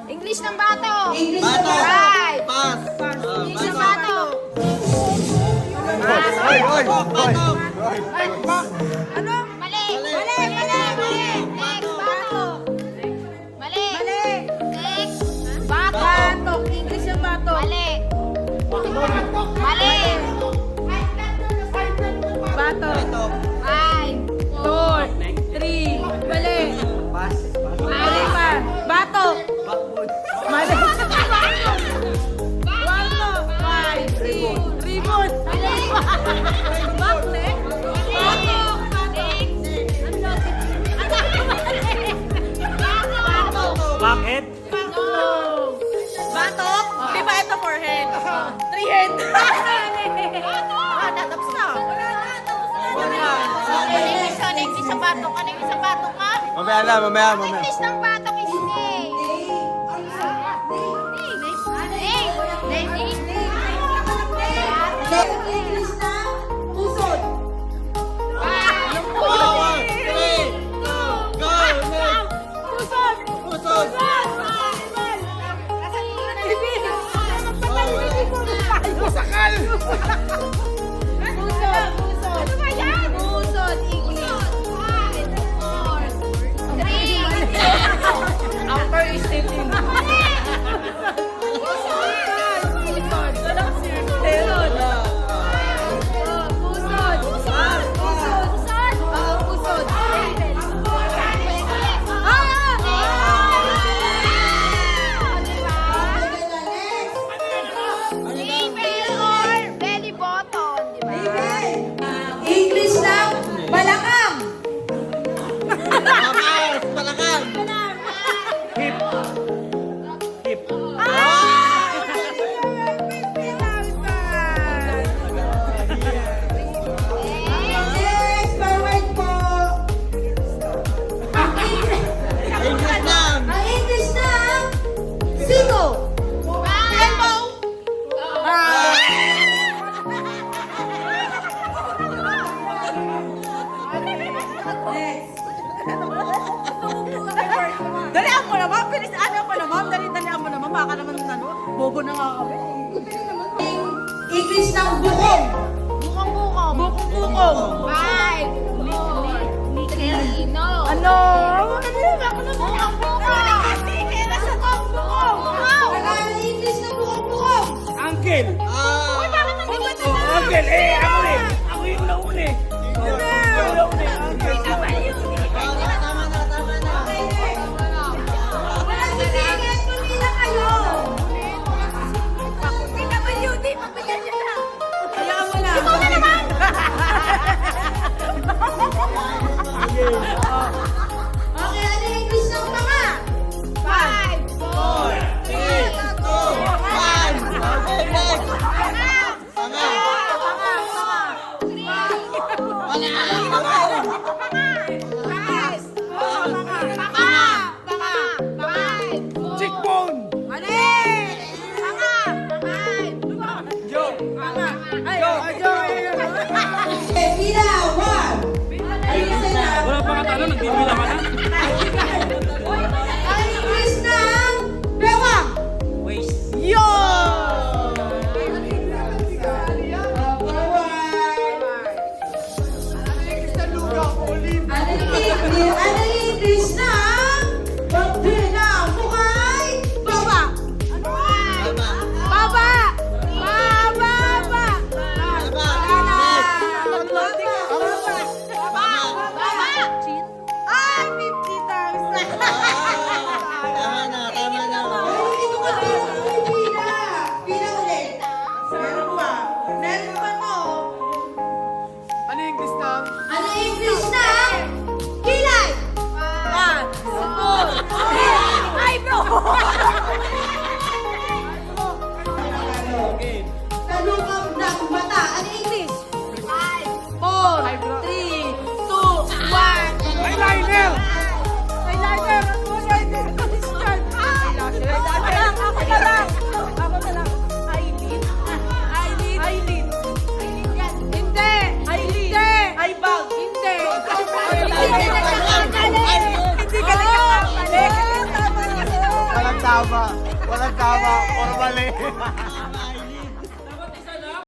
English ng bato. English ng bato. Right. Pass. English ng bato. Pass. Bato. Ano? Mali. Next, bato. Mali. Next, bato. Batok. English ng batok. Mali. Mali. Batok. 5, 4, 3. Mali. Pass. Mali pa. Batok. Mali. Batok. 5, 6. Ribbon. Bakle. Bakit? Batok. Di ba ito for head? 3 head. Tapos na. English ng batok. Ano yung isang batok ka? Mamaya. English ng batok is snake. English na pusod. After is taking. Belly button, di ba? English ng balakang. Palakang. Hip. Hip. Next, forward po. English lang. Ang English ng siko. Elbow. Next. Dalihan mo naman, bilis ano mo naman, dalihan mo naman, baka naman ano, bobo na nga kami. English ng bukong. Bukong-bukong. Bukong-bukong. 5, 4, 3, no. Ano? Ano yun? Ako na Bukong-bukong. Nasa bukong-bukong. Ang English ng bukong-bukong. Uncle. Ah. Oh, uncle. Ako rin. Ako yung nauna eh. Ako yung nauna eh. Uncle. Tama na. Wala si Tingin, pumila kayo. PWD, pagbigyan niyo na. Hayaan mo na. Ikaw na naman. Okay, ano yung English ng tanga? tama. Walang tama. Formal eh. Tama, Aileen.